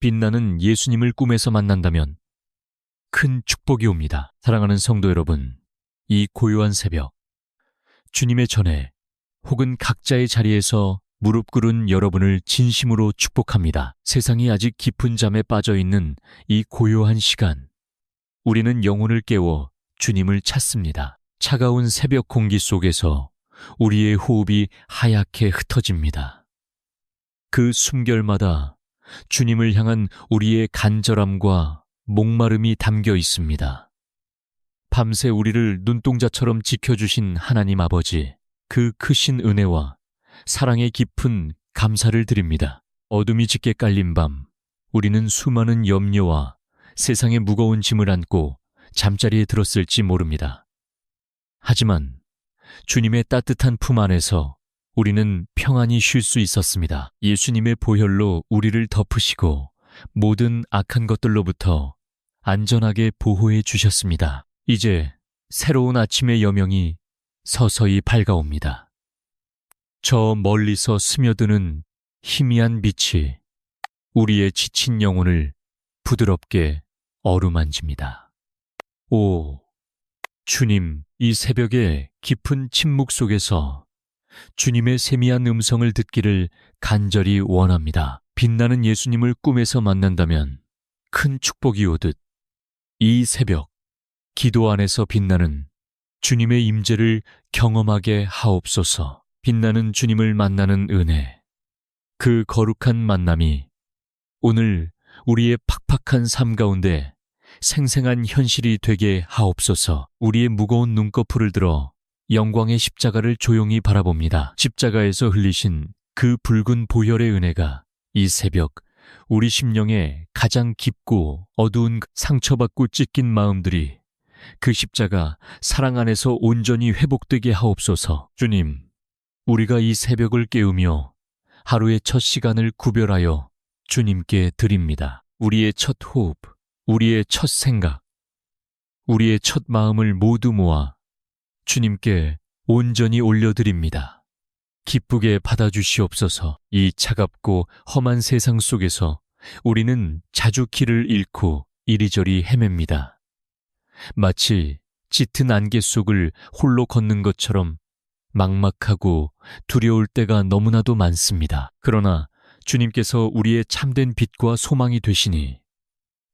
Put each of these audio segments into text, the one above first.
빛나는 예수님을 꿈에서 만난다면 큰 축복이 옵니다. 사랑하는 성도 여러분, 이 고요한 새벽, 주님의 전에 혹은 각자의 자리에서 무릎 꿇은 여러분을 진심으로 축복합니다. 세상이 아직 깊은 잠에 빠져 있는 이 고요한 시간, 우리는 영혼을 깨워 주님을 찾습니다. 차가운 새벽 공기 속에서 우리의 호흡이 하얗게 흩어집니다. 그 숨결마다 주님을 향한 우리의 간절함과 목마름이 담겨 있습니다. 밤새 우리를 눈동자처럼 지켜주신 하나님 아버지, 그 크신 은혜와 사랑의 깊은 감사를 드립니다. 어둠이 짙게 깔린 밤, 우리는 수많은 염려와 세상의 무거운 짐을 안고 잠자리에 들었을지 모릅니다. 하지만 주님의 따뜻한 품 안에서 우리는 평안히 쉴 수 있었습니다. 예수님의 보혈로 우리를 덮으시고 모든 악한 것들로부터 안전하게 보호해 주셨습니다. 이제 새로운 아침의 여명이 서서히 밝아옵니다. 저 멀리서 스며드는 희미한 빛이 우리의 지친 영혼을 부드럽게 어루만집니다. 오, 주님, 이 새벽의 깊은 침묵 속에서 주님의 세미한 음성을 듣기를 간절히 원합니다. 빛나는 예수님을 꿈에서 만난다면 큰 축복이 오듯 이 새벽 기도 안에서 빛나는 주님의 임재를 경험하게 하옵소서. 빛나는 주님을 만나는 은혜, 그 거룩한 만남이 오늘 우리의 팍팍한 삶 가운데 생생한 현실이 되게 하옵소서. 우리의 무거운 눈꺼풀을 들어 영광의 십자가를 조용히 바라봅니다. 십자가에서 흘리신 그 붉은 보혈의 은혜가 이 새벽 우리 심령에 가장 깊고 어두운 상처받고 찢긴 마음들이 그 십자가 사랑 안에서 온전히 회복되게 하옵소서. 주님, 우리가 이 새벽을 깨우며 하루의 첫 시간을 구별하여 주님께 드립니다. 우리의 첫 호흡, 우리의 첫 생각, 우리의 첫 마음을 모두 모아 주님께 온전히 올려드립니다. 기쁘게 받아주시옵소서. 이 차갑고 험한 세상 속에서 우리는 자주 길을 잃고 이리저리 헤맵니다. 마치 짙은 안개 속을 홀로 걷는 것처럼 막막하고 두려울 때가 너무나도 많습니다. 그러나 주님께서 우리의 참된 빛과 소망이 되시니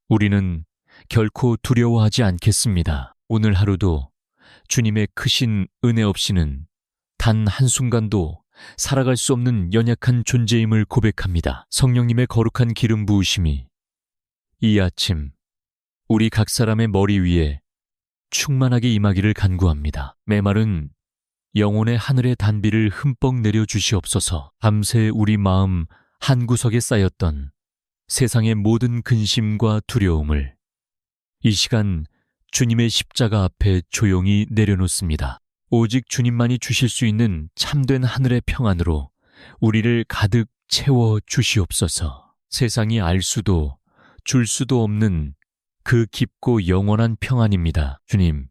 우리는 결코 두려워하지 않겠습니다. 오늘 하루도 주님의 크신 은혜 없이는 단 한순간도 살아갈 수 없는 연약한 존재임을 고백합니다. 성령님의 거룩한 기름 부으심이 이 아침 우리 각 사람의 머리 위에 충만하게 임하기를 간구합니다. 메마른 영혼의 하늘의 단비를 흠뻑 내려주시옵소서. 밤새 우리 마음 한구석에 쌓였던 세상의 모든 근심과 두려움을 이 시간 주님의 십자가 앞에 조용히 내려놓습니다. 오직 주님만이 주실 수 있는 참된 하늘의 평안으로 우리를 가득 채워 주시옵소서. 세상이 알 수도 줄 수도 없는 그 깊고 영원한 평안입니다. 주님,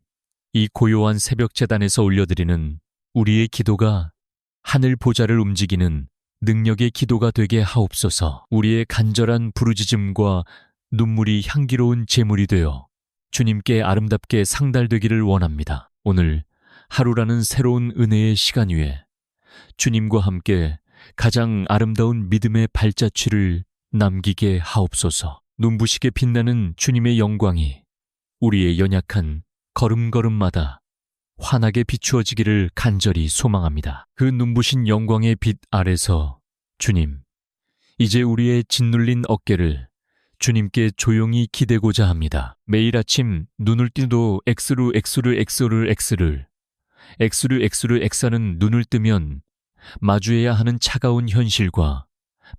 이 고요한 새벽 제단에서 올려드리는 우리의 기도가 하늘 보좌를 움직이는 능력의 기도가 되게 하옵소서. 우리의 간절한 부르짖음과 눈물이 향기로운 제물이 되어 주님께 아름답게 상달되기를 원합니다. 오늘 하루라는 새로운 은혜의 시간 위에 주님과 함께 가장 아름다운 믿음의 발자취를 남기게 하옵소서. 눈부시게 빛나는 주님의 영광이 우리의 연약한 걸음걸음마다 환하게 비추어지기를 간절히 소망합니다. 그 눈부신 영광의 빛 아래서 주님, 이제 우리의 짓눌린 어깨를 주님께 조용히 기대고자 합니다. 매일 아침 눈을 뜨도 엑스르는 눈을 뜨면 마주해야 하는 차가운 현실과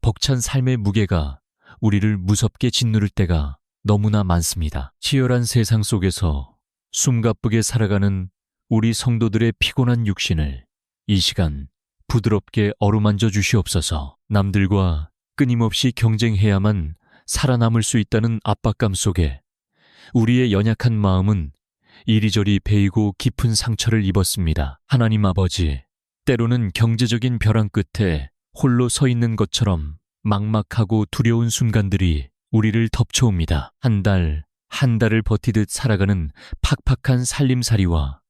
벅찬 삶의 무게가 우리를 무섭게 짓누를 때가 너무나 많습니다. 치열한 세상 속에서 숨가쁘게 살아가는 우리 성도들의 피곤한 육신을 이 시간 부드럽게 어루만져 주시옵소서. 남들과 끊임없이 경쟁해야만 살아남을 수 있다는 압박감 속에 우리의 연약한 마음은 이리저리 베이고 깊은 상처를 입었습니다. 하나님 아버지, 때로는 경제적인 벼랑 끝에 홀로 서 있는 것처럼 막막하고 두려운 순간들이 우리를 덮쳐옵니다. 한 달을 버티듯 살아가는 팍팍한 살림살이와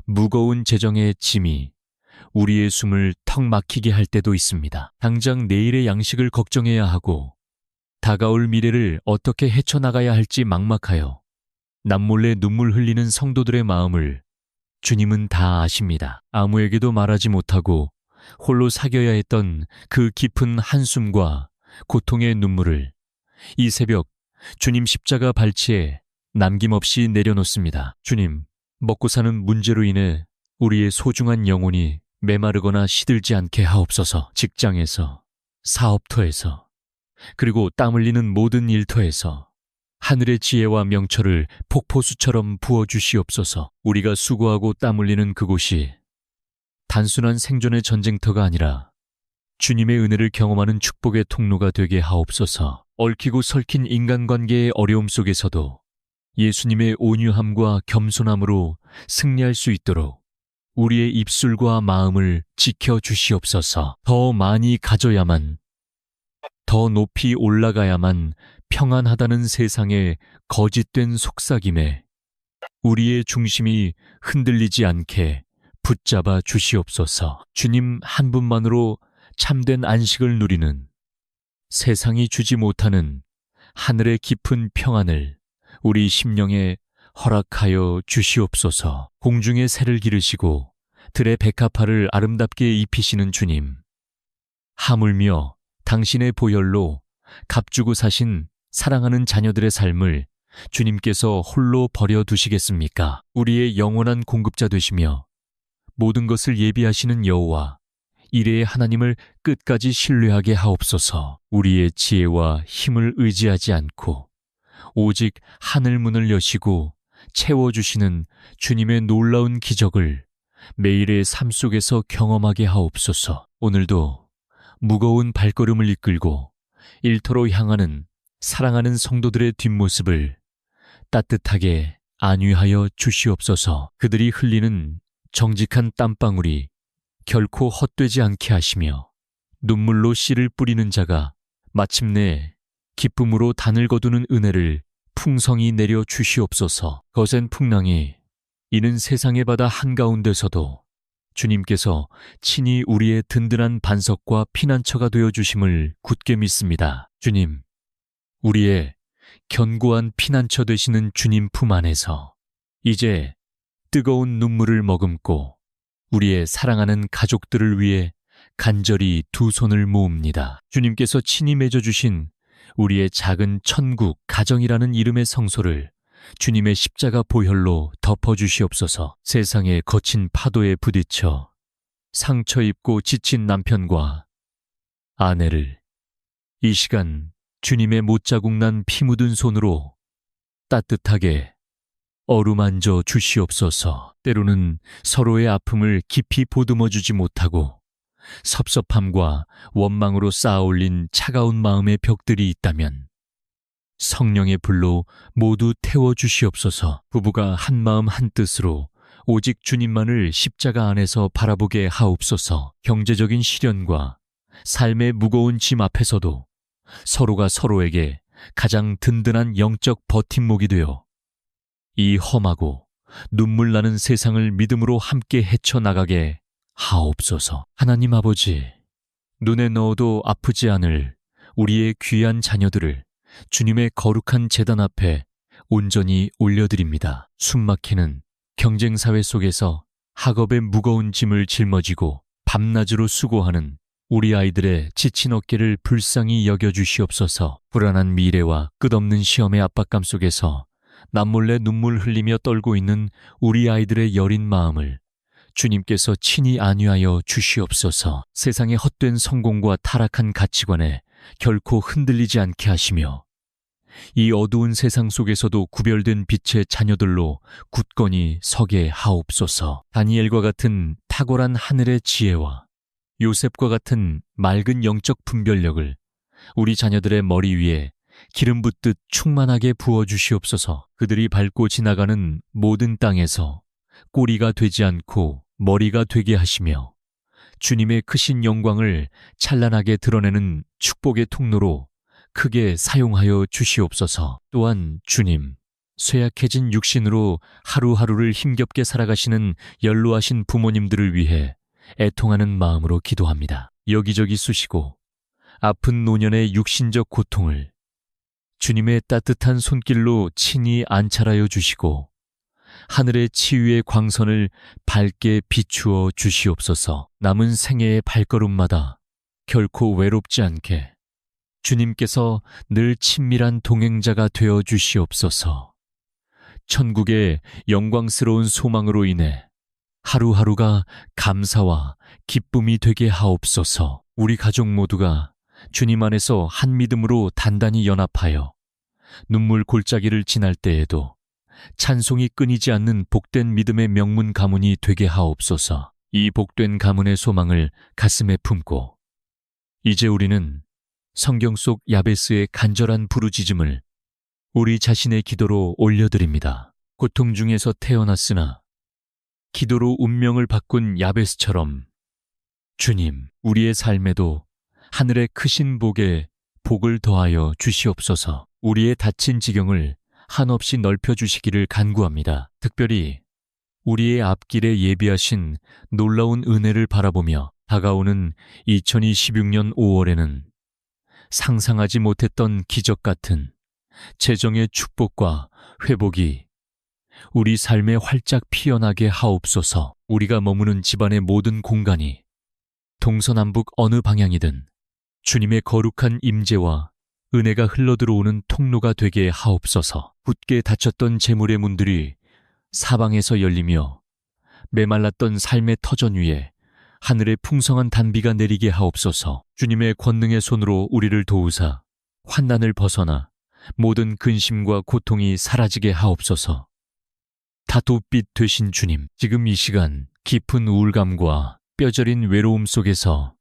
무거운 재정의 짐이 우리의 숨을 턱 막히게 할 때도 있습니다. 당장 내일의 양식을 걱정해야 하고 다가올 미래를 어떻게 헤쳐나가야 할지 막막하여 남몰래 눈물 흘리는 성도들의 마음을 주님은 다 아십니다. 아무에게도 말하지 못하고 홀로 사겨야 했던 그 깊은 한숨과 고통의 눈물을 이 새벽 주님 십자가 발치에 남김없이 내려놓습니다. 주님, 먹고 사는 문제로 인해 우리의 소중한 영혼이 메마르거나 시들지 않게 하옵소서. 직장에서, 사업터에서, 그리고 땀 흘리는 모든 일터에서 하늘의 지혜와 명철을 폭포수처럼 부어주시옵소서. 우리가 수고하고 땀 흘리는 그곳이 단순한 생존의 전쟁터가 아니라 주님의 은혜를 경험하는 축복의 통로가 되게 하옵소서. 얽히고 설킨 인간관계의 어려움 속에서도 예수님의 온유함과 겸손함으로 승리할 수 있도록 우리의 입술과 마음을 지켜주시옵소서. 더 많이 가져야만, 더 높이 올라가야만 평안하다는 세상의 거짓된 속삭임에 우리의 중심이 흔들리지 않게 붙잡아 주시옵소서. 주님 한 분만으로 참된 안식을 누리는, 세상이 주지 못하는 하늘의 깊은 평안을 우리 심령에 허락하여 주시옵소서. 공중의 새를 기르시고 들의 백합화를 아름답게 입히시는 주님, 하물며 당신의 보혈로 값주고 사신 사랑하는 자녀들의 삶을 주님께서 홀로 버려두시겠습니까? 우리의 영원한 공급자 되시며 모든 것을 예비하시는 여호와 이레의 하나님을 끝까지 신뢰하게 하옵소서. 우리의 지혜와 힘을 의지하지 않고 오직 하늘 문을 여시고 채워주시는 주님의 놀라운 기적을 매일의 삶 속에서 경험하게 하옵소서. 오늘도 무거운 발걸음을 이끌고 일터로 향하는 사랑하는 성도들의 뒷모습을 따뜻하게 안위하여 주시옵소서. 그들이 흘리는 정직한 땀방울이 결코 헛되지 않게 하시며 눈물로 씨를 뿌리는 자가 마침내 기쁨으로 단을 거두는 은혜를 풍성히 내려 주시옵소서. 거센 풍랑이 이는 세상의 바다 한가운데서도 주님께서 친히 우리의 든든한 반석과 피난처가 되어 주심을 굳게 믿습니다. 주님, 우리의 견고한 피난처 되시는 주님 품 안에서 이제 뜨거운 눈물을 머금고 우리의 사랑하는 가족들을 위해 간절히 두 손을 모읍니다. 주님께서 친히 맺어주신 우리의 작은 천국, 가정이라는 이름의 성소를 주님의 십자가 보혈로 덮어주시옵소서. 세상의 거친 파도에 부딪혀 상처 입고 지친 남편과 아내를 이 시간 주님의 못자국 난 피 묻은 손으로 따뜻하게 어루만져 주시옵소서. 때로는 서로의 아픔을 깊이 보듬어 주지 못하고 섭섭함과 원망으로 쌓아올린 차가운 마음의 벽들이 있다면 성령의 불로 모두 태워주시옵소서. 부부가 한마음 한뜻으로 오직 주님만을 십자가 안에서 바라보게 하옵소서. 경제적인 시련과 삶의 무거운 짐 앞에서도 서로가 서로에게 가장 든든한 영적 버팀목이 되어 이 험하고 눈물 나는 세상을 믿음으로 함께 헤쳐나가게 하옵소서. 하나님 아버지, 눈에 넣어도 아프지 않을 우리의 귀한 자녀들을 주님의 거룩한 제단 앞에 온전히 올려드립니다. 숨막히는 경쟁사회 속에서 학업의 무거운 짐을 짊어지고 밤낮으로 수고하는 우리 아이들의 지친 어깨를 불쌍히 여겨주시옵소서. 불안한 미래와 끝없는 시험의 압박감 속에서 남몰래 눈물 흘리며 떨고 있는 우리 아이들의 여린 마음을 주님께서 친히 안위하여 주시옵소서. 세상의 헛된 성공과 타락한 가치관에 결코 흔들리지 않게 하시며 이 어두운 세상 속에서도 구별된 빛의 자녀들로 굳건히 서게 하옵소서. 다니엘과 같은 탁월한 하늘의 지혜와 요셉과 같은 맑은 영적 분별력을 우리 자녀들의 머리 위에 기름 붓듯 충만하게 부어주시옵소서. 그들이 밟고 지나가는 모든 땅에서 꼬리가 되지 않고 머리가 되게 하시며 주님의 크신 영광을 찬란하게 드러내는 축복의 통로로 크게 사용하여 주시옵소서. 또한 주님, 쇠약해진 육신으로 하루하루를 힘겹게 살아가시는 연로하신 부모님들을 위해 애통하는 마음으로 기도합니다. 여기저기 쑤시고 아픈 노년의 육신적 고통을 주님의 따뜻한 손길로 친히 안찰하여 주시고 하늘의 치유의 광선을 밝게 비추어 주시옵소서. 남은 생애의 발걸음마다 결코 외롭지 않게 주님께서 늘 친밀한 동행자가 되어 주시옵소서. 천국의 영광스러운 소망으로 인해 하루하루가 감사와 기쁨이 되게 하옵소서. 우리 가족 모두가 주님 안에서 한 믿음으로 단단히 연합하여 눈물 골짜기를 지날 때에도 찬송이 끊이지 않는 복된 믿음의 명문 가문이 되게 하옵소서. 이 복된 가문의 소망을 가슴에 품고 이제 우리는 성경 속 야베스의 간절한 부르짖음을 우리 자신의 기도로 올려드립니다. 고통 중에서 태어났으나 기도로 운명을 바꾼 야베스처럼 주님, 우리의 삶에도 하늘의 크신 복에 복을 더하여 주시옵소서. 우리의 닫힌 지경을 한없이 넓혀주시기를 간구합니다. 특별히 우리의 앞길에 예비하신 놀라운 은혜를 바라보며 다가오는 2026년 5월에는 상상하지 못했던 기적 같은 재정의 축복과 회복이 우리 삶에 활짝 피어나게 하옵소서. 우리가 머무는 집안의 모든 공간이 동서남북 어느 방향이든 주님의 거룩한 임재와 은혜가 흘러들어오는 통로가 되게 하옵소서. 굳게 닫혔던 재물의 문들이 사방에서 열리며 메말랐던 삶의 터전 위에 하늘의 풍성한 단비가 내리게 하옵소서. 주님의 권능의 손으로 우리를 도우사 환난을 벗어나 모든 근심과 고통이 사라지게 하옵소서. 다도빛 되신 주님, 지금 이 시간 깊은 우울감과 뼈저린 외로움 속에서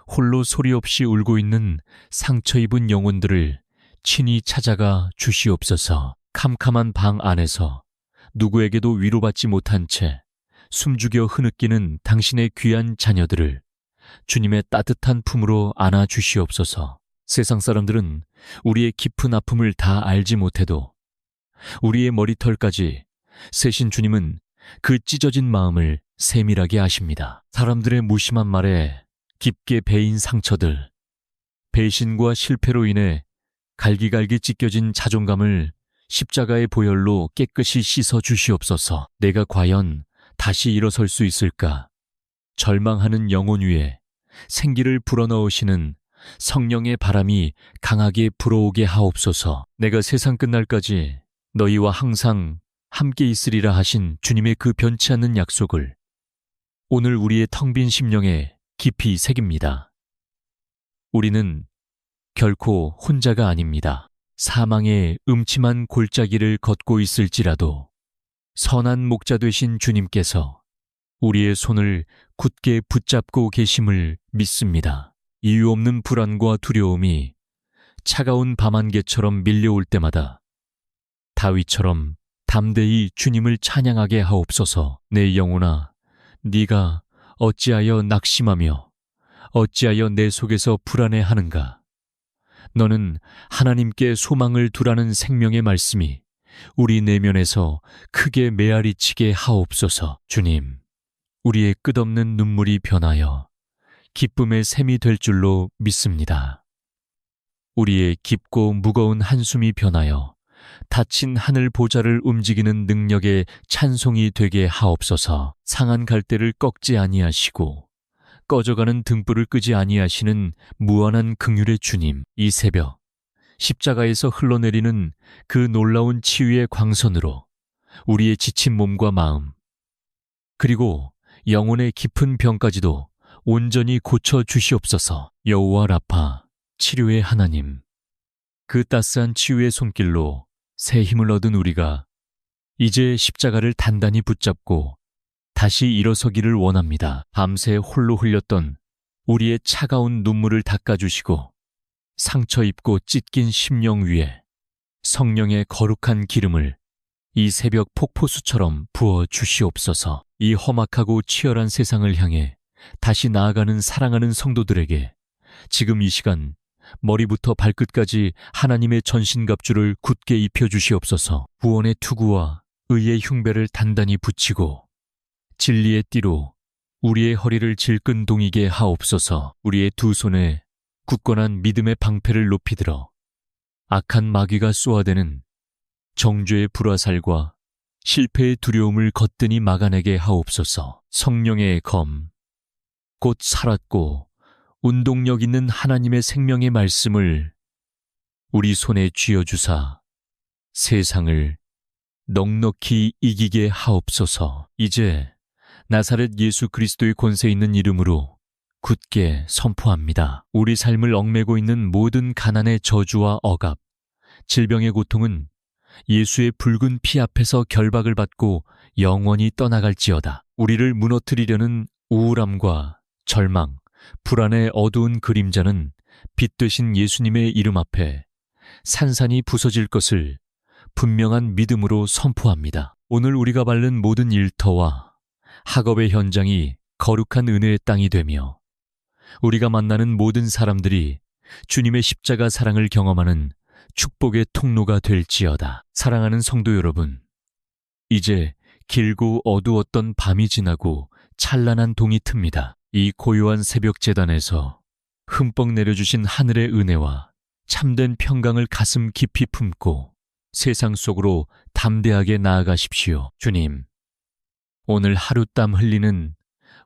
홀로 소리 없이 울고 있는 상처 입은 영혼들을 친히 찾아가 주시옵소서. 캄캄한 방 안에서 누구에게도 위로받지 못한 채 숨죽여 흐느끼는 당신의 귀한 자녀들을 주님의 따뜻한 품으로 안아 주시옵소서. 세상 사람들은 우리의 깊은 아픔을 다 알지 못해도 우리의 머리털까지 세신 주님은 그 찢어진 마음을 세밀하게 아십니다. 사람들의 무심한 말에 깊게 베인 상처들, 배신과 실패로 인해 갈기갈기 찢겨진 자존감을 십자가의 보혈로 깨끗이 씻어 주시옵소서. 내가 과연 다시 일어설 수 있을까? 절망하는 영혼 위에 생기를 불어넣으시는 성령의 바람이 강하게 불어오게 하옵소서. 내가 세상 끝날까지 너희와 항상 함께 있으리라 하신 주님의 그 변치 않는 약속을 오늘 우리의 텅 빈 심령에 깊이 새깁니다. 우리는 결코 혼자가 아닙니다. 사망의 음침한 골짜기를 걷고 있을지라도 선한 목자 되신 주님께서 우리의 손을 굳게 붙잡고 계심을 믿습니다. 이유 없는 불안과 두려움이 차가운 밤안개처럼 밀려올 때마다 다윗처럼 담대히 주님을 찬양하게 하옵소서. 내 영혼아, 네가 어찌하여 낙심하며 어찌하여 내 속에서 불안해하는가? 너는 하나님께 소망을 두라는 생명의 말씀이 우리 내면에서 크게 메아리치게 하옵소서. 주님, 우리의 끝없는 눈물이 변하여 기쁨의 샘이 될 줄로 믿습니다. 우리의 깊고 무거운 한숨이 변하여 닫힌 하늘 보좌를 움직이는 능력의 찬송이 되게 하옵소서. 상한 갈대를 꺾지 아니하시고 꺼져가는 등불을 끄지 아니하시는 무한한 긍휼의 주님, 이 새벽 십자가에서 흘러내리는 그 놀라운 치유의 광선으로 우리의 지친 몸과 마음 그리고 영혼의 깊은 병까지도 온전히 고쳐 주시옵소서. 여호와 라파, 치료의 하나님, 그 따스한 치유의 손길로 새 힘을 얻은 우리가 이제 십자가를 단단히 붙잡고 다시 일어서기를 원합니다. 밤새 홀로 흘렸던 우리의 차가운 눈물을 닦아주시고 상처 입고 찢긴 심령 위에 성령의 거룩한 기름을 이 새벽 폭포수처럼 부어 주시옵소서. 이 험악하고 치열한 세상을 향해 다시 나아가는 사랑하는 성도들에게 지금 이 시간 머리부터 발끝까지 하나님의 전신갑주를 굳게 입혀주시옵소서. 구원의 투구와 의의 흉배를 단단히 붙이고 진리의 띠로 우리의 허리를 질끈동이게 하옵소서. 우리의 두 손에 굳건한 믿음의 방패를 높이 들어 악한 마귀가 쏘아대는 정죄의 불화살과 실패의 두려움을 거뜬히 막아내게 하옵소서. 성령의 검, 곧 살았고 운동력 있는 하나님의 생명의 말씀을 우리 손에 쥐어주사 세상을 넉넉히 이기게 하옵소서. 이제 나사렛 예수 그리스도의 권세 있는 이름으로 굳게 선포합니다. 우리 삶을 얽매고 있는 모든 가난의 저주와 억압, 질병의 고통은 예수의 붉은 피 앞에서 결박을 받고 영원히 떠나갈지어다. 우리를 무너뜨리려는 우울함과 절망, 불안의 어두운 그림자는 빛 되신 예수님의 이름 앞에 산산이 부서질 것을 분명한 믿음으로 선포합니다. 오늘 우리가 밟는 모든 일터와 학업의 현장이 거룩한 은혜의 땅이 되며 우리가 만나는 모든 사람들이 주님의 십자가 사랑을 경험하는 축복의 통로가 될지어다. 사랑하는 성도 여러분, 이제 길고 어두웠던 밤이 지나고 찬란한 동이 틉니다. 이 고요한 새벽 제단에서 흠뻑 내려주신 하늘의 은혜와 참된 평강을 가슴 깊이 품고 세상 속으로 담대하게 나아가십시오. 주님, 오늘 하루 땀 흘리는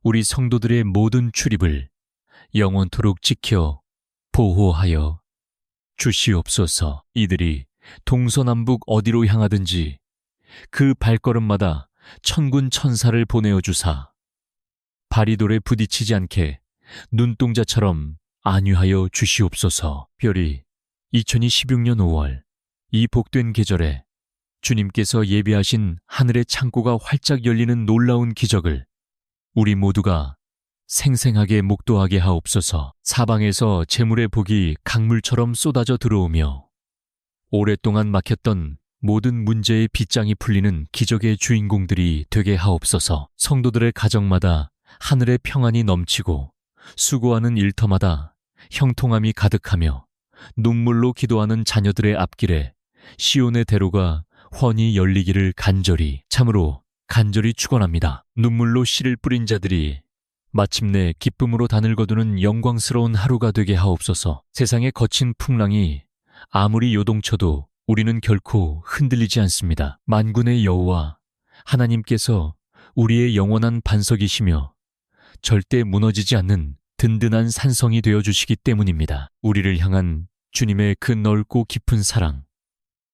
우리 성도들의 모든 출입을 영원토록 지켜 보호하여 주시옵소서. 이들이 동서남북 어디로 향하든지 그 발걸음마다 천군 천사를 보내어 주사 바리돌에 부딪히지 않게 눈동자처럼 안위하여 주시옵소서. 별이 2026년 5월 이 복된 계절에 주님께서 예비하신 하늘의 창고가 활짝 열리는 놀라운 기적을 우리 모두가 생생하게 목도하게 하옵소서. 사방에서 재물의 복이 강물처럼 쏟아져 들어오며 오랫동안 막혔던 모든 문제의 빗장이 풀리는 기적의 주인공들이 되게 하옵소서. 성도들의 가정마다 하늘의 평안이 넘치고 수고하는 일터마다 형통함이 가득하며 눈물로 기도하는 자녀들의 앞길에 시온의 대로가 훤히 열리기를 참으로 간절히 축원합니다. 눈물로 씨를 뿌린 자들이 마침내 기쁨으로 단을 거두는 영광스러운 하루가 되게 하옵소서. 세상의 거친 풍랑이 아무리 요동쳐도 우리는 결코 흔들리지 않습니다. 만군의 여호와 하나님께서 우리의 영원한 반석이시며 절대 무너지지 않는 든든한 산성이 되어주시기 때문입니다. 우리를 향한 주님의 그 넓고 깊은 사랑,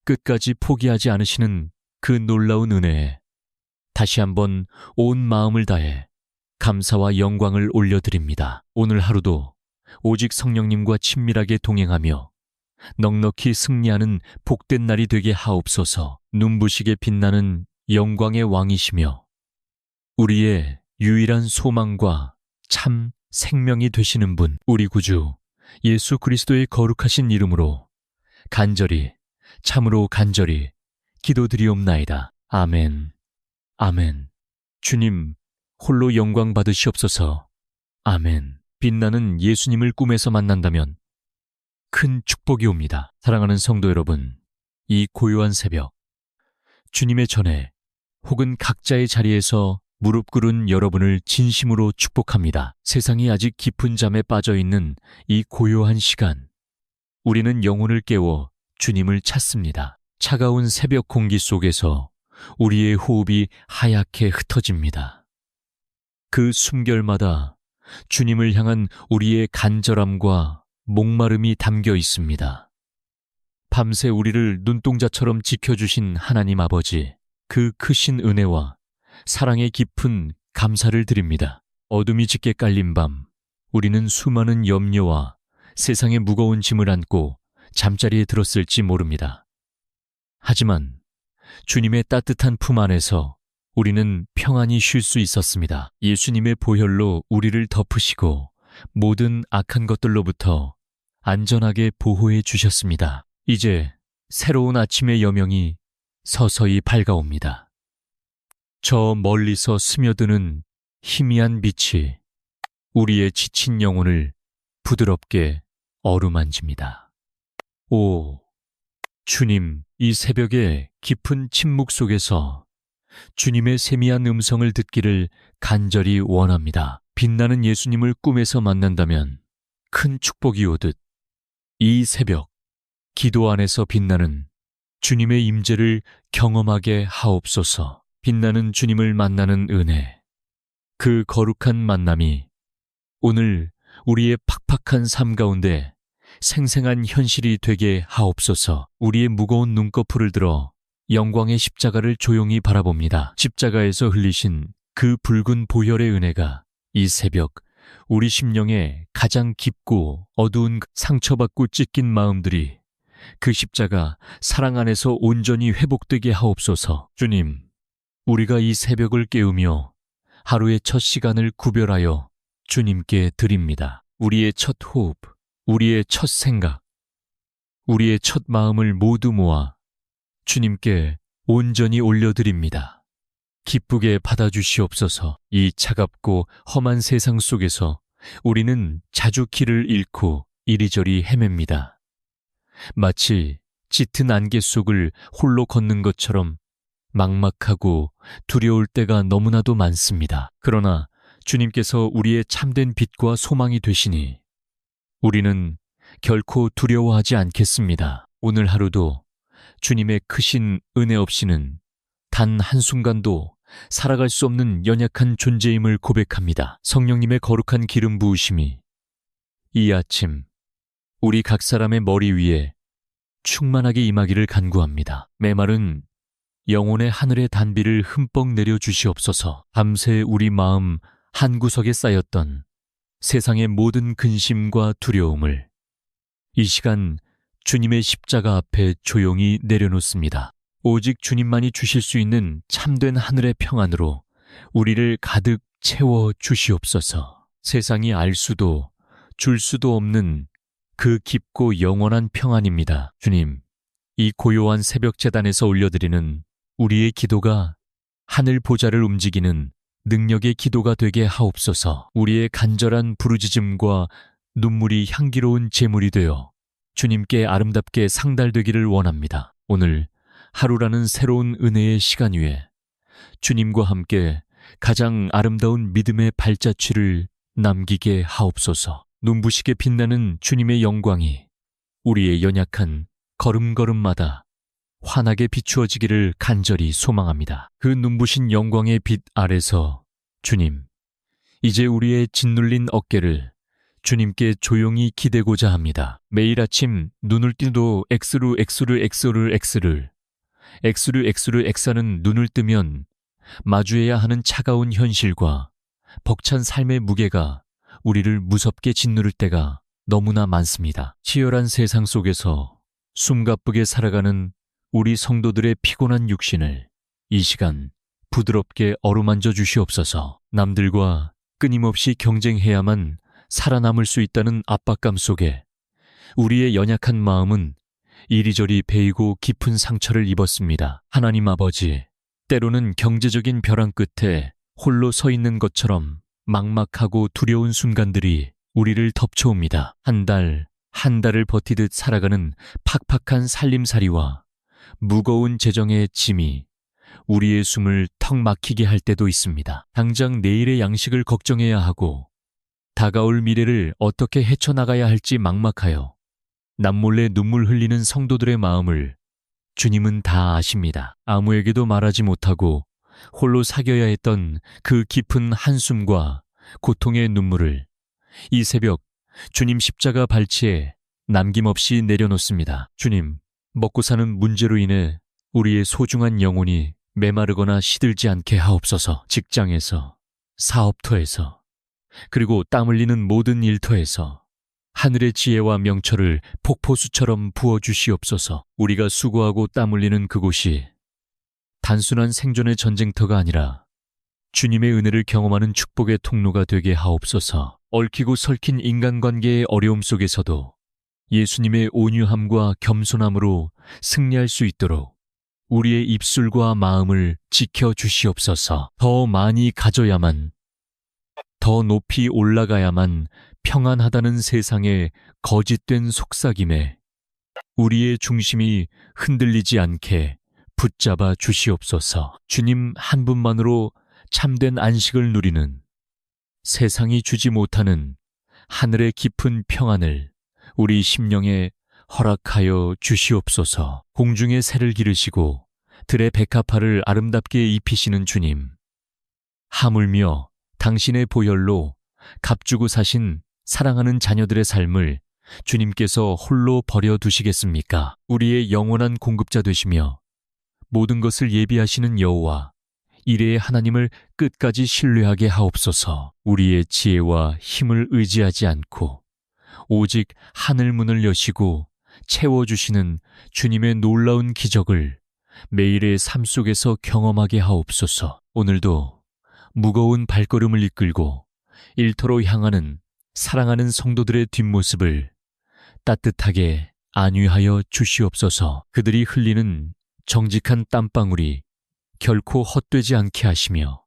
끝까지 포기하지 않으시는 그 놀라운 은혜에 다시 한번 온 마음을 다해 감사와 영광을 올려드립니다. 오늘 하루도 오직 성령님과 친밀하게 동행하며 넉넉히 승리하는 복된 날이 되게 하옵소서. 눈부시게 빛나는 영광의 왕이시며 우리의 유일한 소망과 참 생명이 되시는 분, 우리 구주 예수 그리스도의 거룩하신 이름으로 간절히, 참으로 간절히 기도드리옵나이다. 아멘. 아멘. 주님 홀로 영광 받으시옵소서. 아멘. 빛나는 예수님을 꿈에서 만난다면 큰 축복이 옵니다. 사랑하는 성도 여러분, 이 고요한 새벽 주님의 전에 혹은 각자의 자리에서 무릎 꿇은 여러분을 진심으로 축복합니다. 세상이 아직 깊은 잠에 빠져 있는 이 고요한 시간, 우리는 영혼을 깨워 주님을 찾습니다. 차가운 새벽 공기 속에서 우리의 호흡이 하얗게 흩어집니다. 그 숨결마다 주님을 향한 우리의 간절함과 목마름이 담겨 있습니다. 밤새 우리를 눈동자처럼 지켜주신 하나님 아버지, 그 크신 은혜와 사랑의 깊은 감사를 드립니다. 어둠이 짙게 깔린 밤, 우리는 수많은 염려와 세상의 무거운 짐을 안고 잠자리에 들었을지 모릅니다. 하지만 주님의 따뜻한 품 안에서 우리는 평안히 쉴 수 있었습니다. 예수님의 보혈로 우리를 덮으시고 모든 악한 것들로부터 안전하게 보호해 주셨습니다. 이제 새로운 아침의 여명이 서서히 밝아옵니다. 저 멀리서 스며드는 희미한 빛이 우리의 지친 영혼을 부드럽게 어루만집니다. 오, 주님, 이 새벽의 깊은 침묵 속에서 주님의 세미한 음성을 듣기를 간절히 원합니다. 빛나는 예수님을 꿈에서 만난다면 큰 축복이 오듯 이 새벽 기도 안에서 빛나는 주님의 임재를 경험하게 하옵소서. 빛나는 주님을 만나는 은혜, 그 거룩한 만남이 오늘 우리의 팍팍한 삶 가운데 생생한 현실이 되게 하옵소서. 우리의 무거운 눈꺼풀을 들어 영광의 십자가를 조용히 바라봅니다. 십자가에서 흘리신 그 붉은 보혈의 은혜가 이 새벽 우리 심령에 가장 깊고 어두운 상처받고 찢긴 마음들이 그 십자가 사랑 안에서 온전히 회복되게 하옵소서. 주님, 우리가 이 새벽을 깨우며 하루의 첫 시간을 구별하여 주님께 드립니다. 우리의 첫 호흡, 우리의 첫 생각, 우리의 첫 마음을 모두 모아 주님께 온전히 올려드립니다. 기쁘게 받아주시옵소서. 이 차갑고 험한 세상 속에서 우리는 자주 길을 잃고 이리저리 헤맵니다. 마치 짙은 안개 속을 홀로 걷는 것처럼 막막하고 두려울 때가 너무나도 많습니다. 그러나 주님께서 우리의 참된 빛과 소망이 되시니 우리는 결코 두려워하지 않겠습니다. 오늘 하루도 주님의 크신 은혜 없이는 단 한순간도 살아갈 수 없는 연약한 존재임을 고백합니다. 성령님의 거룩한 기름 부으심이 이 아침 우리 각 사람의 머리 위에 충만하게 임하기를 간구합니다. 메마른 영혼의 하늘의 단비를 흠뻑 내려주시옵소서. 밤새 우리 마음 한구석에 쌓였던 세상의 모든 근심과 두려움을 이 시간 주님의 십자가 앞에 조용히 내려놓습니다. 오직 주님만이 주실 수 있는 참된 하늘의 평안으로 우리를 가득 채워 주시옵소서. 세상이 알 수도 줄 수도 없는 그 깊고 영원한 평안입니다. 주님, 이 고요한 새벽 제단에서 올려드리는 우리의 기도가 하늘 보좌를 움직이는 능력의 기도가 되게 하옵소서. 우리의 간절한 부르짖음과 눈물이 향기로운 제물이 되어 주님께 아름답게 상달되기를 원합니다. 오늘 하루라는 새로운 은혜의 시간 위에 주님과 함께 가장 아름다운 믿음의 발자취를 남기게 하옵소서. 눈부시게 빛나는 주님의 영광이 우리의 연약한 걸음걸음마다 환하게 비추어지기를 간절히 소망합니다. 그 눈부신 영광의 빛 아래서 주님, 이제 우리의 짓눌린 어깨를 주님께 조용히 기대고자 합니다. 매일 아침 눈을 뜨도 엑스르는 눈을 뜨면 마주해야 하는 차가운 현실과 벅찬 삶의 무게가 우리를 무섭게 짓누를 때가 너무나 많습니다. 치열한 세상 속에서 숨가쁘게 살아가는 우리 성도들의 피곤한 육신을 이 시간 부드럽게 어루만져 주시옵소서. 남들과 끊임없이 경쟁해야만 살아남을 수 있다는 압박감 속에 우리의 연약한 마음은 이리저리 베이고 깊은 상처를 입었습니다. 하나님 아버지, 때로는 경제적인 벼랑 끝에 홀로 서 있는 것처럼 막막하고 두려운 순간들이 우리를 덮쳐옵니다. 한 달을 버티듯 살아가는 팍팍한 살림살이와 무거운 재정의 짐이 우리의 숨을 턱 막히게 할 때도 있습니다. 당장 내일의 양식을 걱정해야 하고 다가올 미래를 어떻게 헤쳐나가야 할지 막막하여 남몰래 눈물 흘리는 성도들의 마음을 주님은 다 아십니다. 아무에게도 말하지 못하고 홀로 사겨야 했던 그 깊은 한숨과 고통의 눈물을 이 새벽 주님 십자가 발치에 남김없이 내려놓습니다. 주님, 먹고 사는 문제로 인해 우리의 소중한 영혼이 메마르거나 시들지 않게 하옵소서. 직장에서, 사업터에서, 그리고 땀 흘리는 모든 일터에서 하늘의 지혜와 명철을 폭포수처럼 부어주시옵소서. 우리가 수고하고 땀 흘리는 그곳이 단순한 생존의 전쟁터가 아니라 주님의 은혜를 경험하는 축복의 통로가 되게 하옵소서. 얽히고 설킨 인간관계의 어려움 속에서도 예수님의 온유함과 겸손함으로 승리할 수 있도록 우리의 입술과 마음을 지켜주시옵소서. 더 많이 가져야만, 더 높이 올라가야만 평안하다는 세상의 거짓된 속삭임에 우리의 중심이 흔들리지 않게 붙잡아 주시옵소서. 주님 한 분만으로 참된 안식을 누리는, 세상이 주지 못하는 하늘의 깊은 평안을 우리 심령에 허락하여 주시옵소서. 공중의 새를 기르시고 들의 백합화를 아름답게 입히시는 주님, 하물며 당신의 보혈로 값주고 사신 사랑하는 자녀들의 삶을 주님께서 홀로 버려두시겠습니까? 우리의 영원한 공급자 되시며 모든 것을 예비하시는 여호와 이레의 하나님을 끝까지 신뢰하게 하옵소서. 우리의 지혜와 힘을 의지하지 않고 오직 하늘 문을 여시고 채워주시는 주님의 놀라운 기적을 매일의 삶 속에서 경험하게 하옵소서. 오늘도 무거운 발걸음을 이끌고 일터로 향하는 사랑하는 성도들의 뒷모습을 따뜻하게 안위하여 주시옵소서. 그들이 흘리는 정직한 땀방울이 결코 헛되지 않게 하시며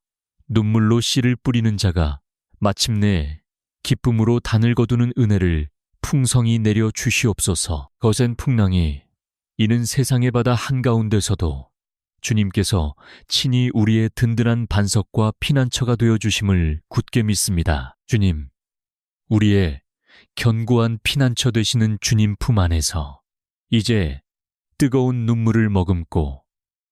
눈물로 씨를 뿌리는 자가 마침내 기쁨으로 단을 거두는 은혜를 풍성히 내려 주시옵소서. 거센 풍랑이 이는 세상의 바다 한가운데서도 주님께서 친히 우리의 든든한 반석과 피난처가 되어 주심을 굳게 믿습니다. 주님, 우리의 견고한 피난처 되시는 주님 품 안에서 이제 뜨거운 눈물을 머금고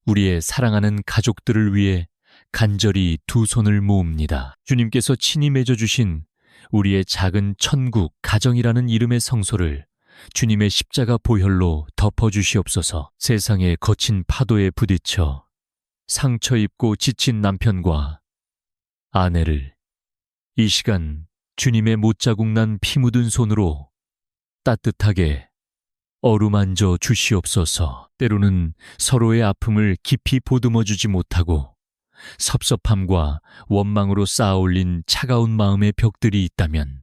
우리의 사랑하는 가족들을 위해 간절히 두 손을 모읍니다. 주님께서 친히 맺어주신 우리의 작은 천국 가정이라는 이름의 성소를 주님의 십자가 보혈로 덮어주시옵소서. 세상의 거친 파도에 부딪혀 상처 입고 지친 남편과 아내를 이 시간 주님의 못자국 난 피 묻은 손으로 따뜻하게 어루만져 주시옵소서. 때로는 서로의 아픔을 깊이 보듬어 주지 못하고 섭섭함과 원망으로 쌓아올린 차가운 마음의 벽들이 있다면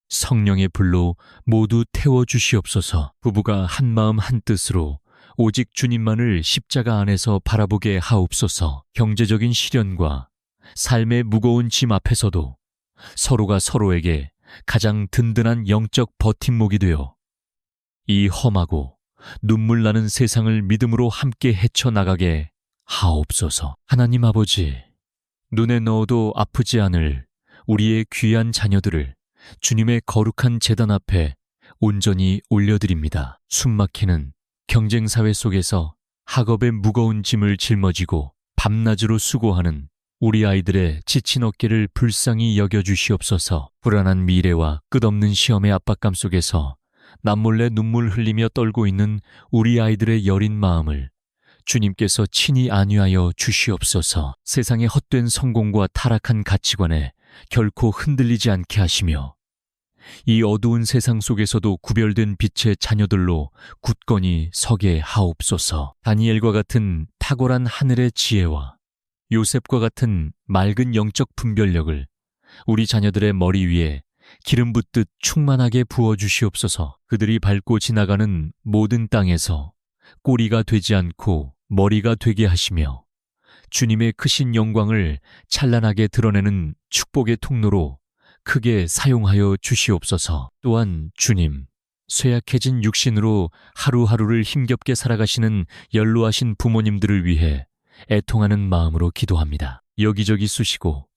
성령의 불로 모두 태워주시옵소서. 부부가 한마음 한뜻으로 오직 주님만을 십자가 안에서 바라보게 하옵소서. 경제적인 시련과 삶의 무거운 짐 앞에서도 서로가 서로에게 가장 든든한 영적 버팀목이 되어 이 험하고 눈물 나는 세상을 믿음으로 함께 헤쳐나가게 하옵소서. 하나님 아버지, 눈에 넣어도 아프지 않을 우리의 귀한 자녀들을 주님의 거룩한 제단 앞에 온전히 올려드립니다. 숨막히는 경쟁사회 속에서 학업의 무거운 짐을 짊어지고 밤낮으로 수고하는 우리 아이들의 지친 어깨를 불쌍히 여겨주시옵소서. 불안한 미래와 끝없는 시험의 압박감 속에서 남몰래 눈물 흘리며 떨고 있는 우리 아이들의 여린 마음을 주님께서 친히 안위하여 주시옵소서. 세상의 헛된 성공과 타락한 가치관에 결코 흔들리지 않게 하시며 이 어두운 세상 속에서도 구별된 빛의 자녀들로 굳건히 서게 하옵소서. 다니엘과 같은 탁월한 하늘의 지혜와 요셉과 같은 맑은 영적 분별력을 우리 자녀들의 머리 위에 기름 붓듯 충만하게 부어주시옵소서. 그들이 밟고 지나가는 모든 땅에서 꼬리가 되지 않고 머리가 되게 하시며 주님의 크신 영광을 찬란하게 드러내는 축복의 통로로 크게 사용하여 주시옵소서. 또한 주님, 쇠약해진 육신으로 하루하루를 힘겹게 살아가시는 연로하신 부모님들을 위해 애통하는 마음으로 기도합니다. 여기저기 쑤시고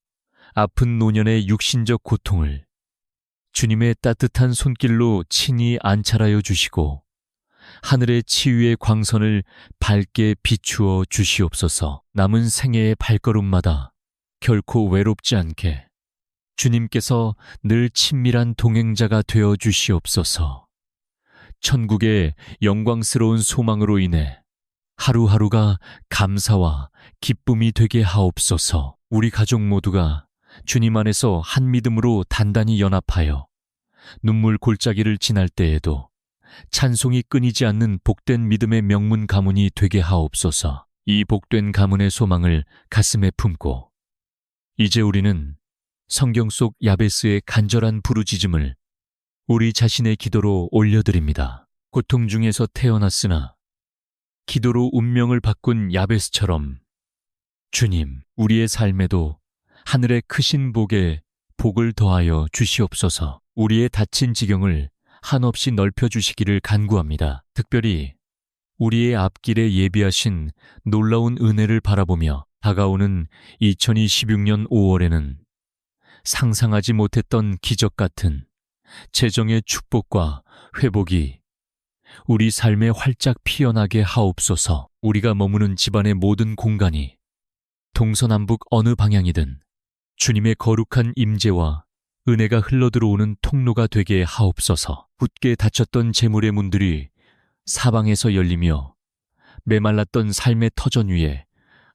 아픈 노년의 육신적 고통을 주님의 따뜻한 손길로 친히 안찰하여 주시고 하늘의 치유의 광선을 밝게 비추어 주시옵소서. 남은 생애의 발걸음마다 결코 외롭지 않게 주님께서 늘 친밀한 동행자가 되어 주시옵소서. 천국의 영광스러운 소망으로 인해 하루하루가 감사와 기쁨이 되게 하옵소서. 우리 가족 모두가 주님 안에서 한 믿음으로 단단히 연합하여 눈물 골짜기를 지날 때에도 찬송이 끊이지 않는 복된 믿음의 명문 가문이 되게 하옵소서. 이 복된 가문의 소망을 가슴에 품고 이제 우리는 성경 속 야베스의 간절한 부르짖음을 우리 자신의 기도로 올려드립니다. 고통 중에서 태어났으나 기도로 운명을 바꾼 야베스처럼 주님, 우리의 삶에도 하늘의 크신 복에 복을 더하여 주시옵소서. 우리의 닫힌 지경을 한없이 넓혀주시기를 간구합니다. 특별히 우리의 앞길에 예비하신 놀라운 은혜를 바라보며 다가오는 2026년 5월에는 상상하지 못했던 기적 같은 재정의 축복과 회복이 우리 삶에 활짝 피어나게 하옵소서. 우리가 머무는 집안의 모든 공간이 동서남북 어느 방향이든 주님의 거룩한 임재와 은혜가 흘러들어오는 통로가 되게 하옵소서. 굳게 닫혔던 재물의 문들이 사방에서 열리며 메말랐던 삶의 터전 위에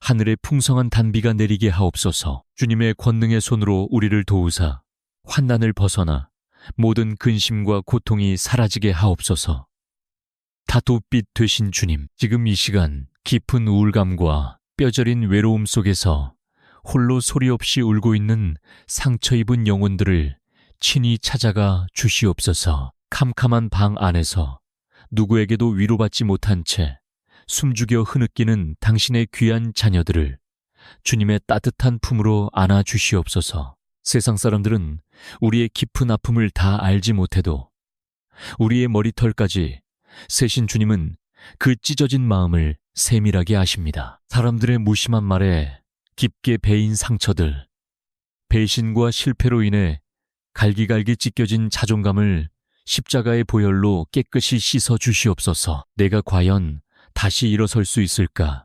하늘의 풍성한 단비가 내리게 하옵소서. 주님의 권능의 손으로 우리를 도우사 환난을 벗어나 모든 근심과 고통이 사라지게 하옵소서. 다도빛 되신 주님, 지금 이 시간 깊은 우울감과 뼈저린 외로움 속에서 홀로 소리 없이 울고 있는 상처 입은 영혼들을 친히 찾아가 주시옵소서. 캄캄한 방 안에서 누구에게도 위로받지 못한 채 숨죽여 흐느끼는 당신의 귀한 자녀들을 주님의 따뜻한 품으로 안아 주시옵소서. 세상 사람들은 우리의 깊은 아픔을 다 알지 못해도 우리의 머리털까지 세신 주님은 그 찢어진 마음을 세밀하게 아십니다. 사람들의 무심한 말에 깊게 베인 상처들, 배신과 실패로 인해 갈기갈기 찢겨진 자존감을 십자가의 보혈로 깨끗이 씻어 주시옵소서. 내가 과연 다시 일어설 수 있을까?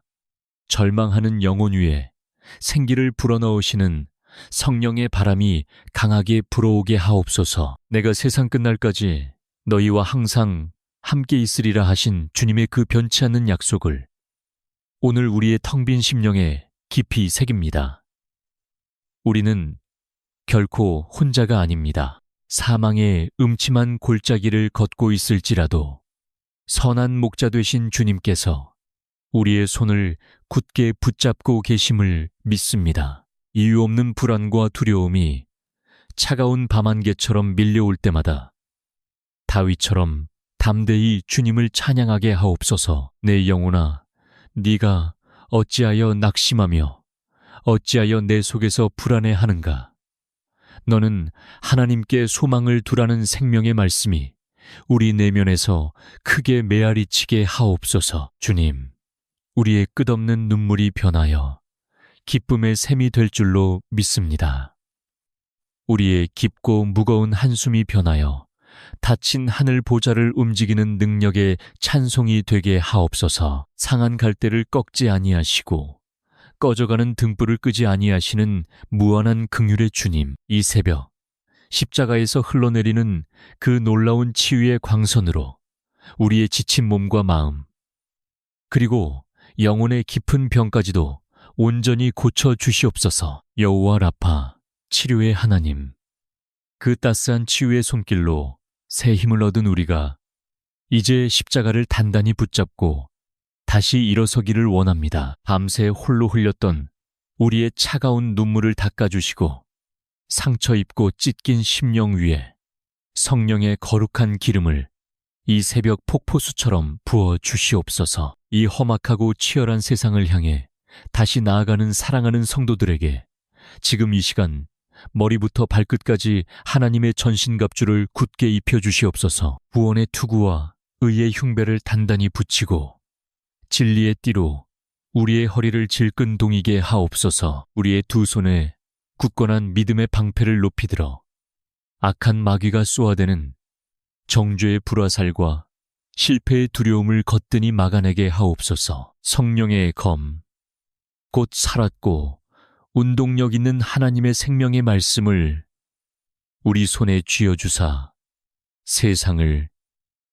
절망하는 영혼 위에 생기를 불어넣으시는 성령의 바람이 강하게 불어오게 하옵소서. 내가 세상 끝날까지 너희와 항상 함께 있으리라 하신 주님의 그 변치 않는 약속을 오늘 우리의 텅 빈 심령에 깊이 새깁니다. 우리는 결코 혼자가 아닙니다. 사망의 음침한 골짜기를 걷고 있을지라도 선한 목자 되신 주님께서 우리의 손을 굳게 붙잡고 계심을 믿습니다. 이유 없는 불안과 두려움이 차가운 밤안개처럼 밀려올 때마다 다윗처럼 담대히 주님을 찬양하게 하옵소서. 내 영혼아, 네가 어찌하여 낙심하며 어찌하여 내 속에서 불안해하는가? 너는 하나님께 소망을 두라는 생명의 말씀이 우리 내면에서 크게 메아리치게 하옵소서. 주님, 우리의 끝없는 눈물이 변하여 기쁨의 샘이 될 줄로 믿습니다. 우리의 깊고 무거운 한숨이 변하여 닫힌 하늘 보좌를 움직이는 능력의 찬송이 되게 하옵소서. 상한 갈대를 꺾지 아니하시고 꺼져가는 등불을 끄지 아니하시는 무한한 긍휼의 주님, 이 새벽 십자가에서 흘러내리는 그 놀라운 치유의 광선으로 우리의 지친 몸과 마음 그리고 영혼의 깊은 병까지도 온전히 고쳐 주시옵소서. 여호와 라파, 치료의 하나님, 그 따스한 치유의 손길로 새 힘을 얻은 우리가 이제 십자가를 단단히 붙잡고 다시 일어서기를 원합니다. 밤새 홀로 흘렸던 우리의 차가운 눈물을 닦아주시고 상처 입고 찢긴 심령 위에 성령의 거룩한 기름을 이 새벽 폭포수처럼 부어 주시옵소서. 이 험악하고 치열한 세상을 향해 다시 나아가는 사랑하는 성도들에게 지금 이 시간 머리부터 발끝까지 하나님의 전신갑주를 굳게 입혀주시옵소서. 구원의 투구와 의의 흉배를 단단히 붙이고 진리의 띠로 우리의 허리를 질끈 동이게 하옵소서. 우리의 두 손에 굳건한 믿음의 방패를 높이 들어 악한 마귀가 쏘아대는 정죄의 불화살과 실패의 두려움을 거뜬히 막아내게 하옵소서. 성령의 검, 곧 살았고 운동력 있는 하나님의 생명의 말씀을 우리 손에 쥐어주사 세상을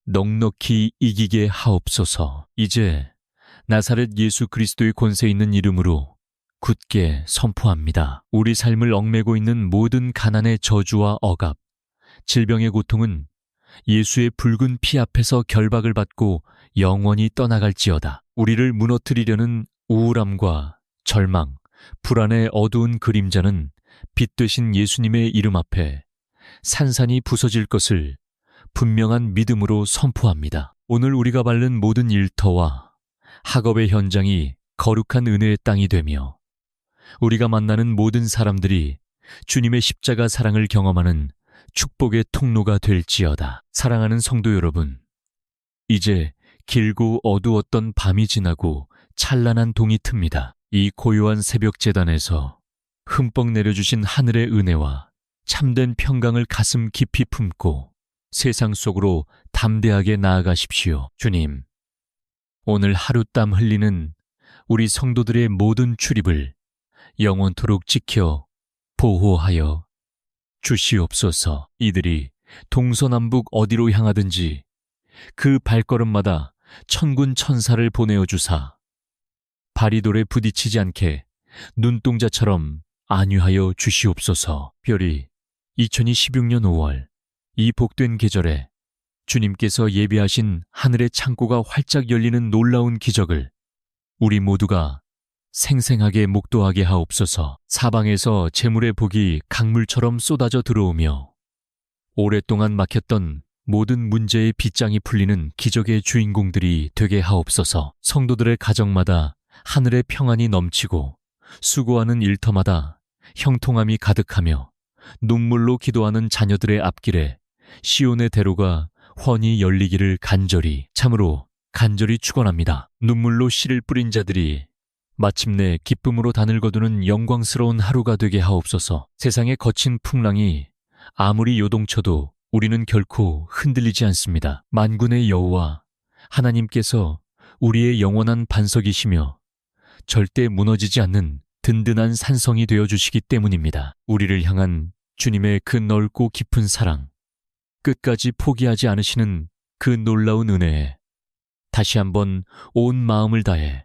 넉넉히 이기게 하옵소서. 이제 나사렛 예수 그리스도의 권세 있는 이름으로 굳게 선포합니다. 우리 삶을 얽매고 있는 모든 가난의 저주와 억압, 질병의 고통은 예수의 붉은 피 앞에서 결박을 받고 영원히 떠나갈지어다. 우리를 무너뜨리려는 우울함과 절망, 불안의 어두운 그림자는 빛 되신 예수님의 이름 앞에 산산이 부서질 것을 분명한 믿음으로 선포합니다. 오늘 우리가 밟는 모든 일터와 학업의 현장이 거룩한 은혜의 땅이 되며 우리가 만나는 모든 사람들이 주님의 십자가 사랑을 경험하는 축복의 통로가 될지어다. 사랑하는 성도 여러분, 이제 길고 어두웠던 밤이 지나고 찬란한 동이 틉니다. 이 고요한 새벽 제단에서 흠뻑 내려주신 하늘의 은혜와 참된 평강을 가슴 깊이 품고 세상 속으로 담대하게 나아가십시오. 주님, 오늘 하루 땀 흘리는 우리 성도들의 모든 출입을 영원토록 지켜 보호하여 주시옵소서. 이들이 동서남북 어디로 향하든지 그 발걸음마다 천군 천사를 보내어 주사 바리돌에 부딪히지 않게 눈동자처럼 안위하여 주시옵소서. 별이 2026년 5월 이 복된 계절에 주님께서 예비하신 하늘의 창고가 활짝 열리는 놀라운 기적을 우리 모두가 생생하게 목도하게 하옵소서. 사방에서 재물의 복이 강물처럼 쏟아져 들어오며 오랫동안 막혔던 모든 문제의 빗장이 풀리는 기적의 주인공들이 되게 하옵소서. 성도들의 가정마다 하늘의 평안이 넘치고 수고하는 일터마다 형통함이 가득하며 눈물로 기도하는 자녀들의 앞길에 시온의 대로가 훤히 열리기를 참으로 간절히 축원합니다. 눈물로 씨를 뿌린 자들이 마침내 기쁨으로 단을 거두는 영광스러운 하루가 되게 하옵소서. 세상의 거친 풍랑이 아무리 요동쳐도 우리는 결코 흔들리지 않습니다. 만군의 여호와 하나님께서 우리의 영원한 반석이시며 절대 무너지지 않는 든든한 산성이 되어주시기 때문입니다. 우리를 향한 주님의 그 넓고 깊은 사랑, 끝까지 포기하지 않으시는 그 놀라운 은혜에 다시 한번 온 마음을 다해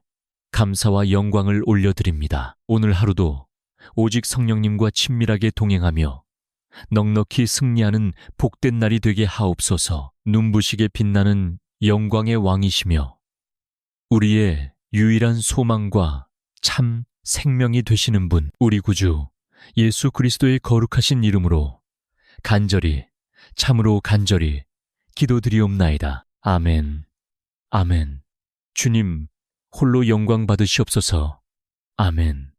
감사와 영광을 올려드립니다. 오늘 하루도 오직 성령님과 친밀하게 동행하며 넉넉히 승리하는 복된 날이 되게 하옵소서. 눈부시게 빛나는 영광의 왕이시며 우리의 유일한 소망과 참 생명이 되시는 분, 우리 구주 예수 그리스도의 거룩하신 이름으로 간절히, 참으로 간절히 기도드리옵나이다. 아멘. 아멘. 주님 홀로 영광 받으시옵소서. 아멘.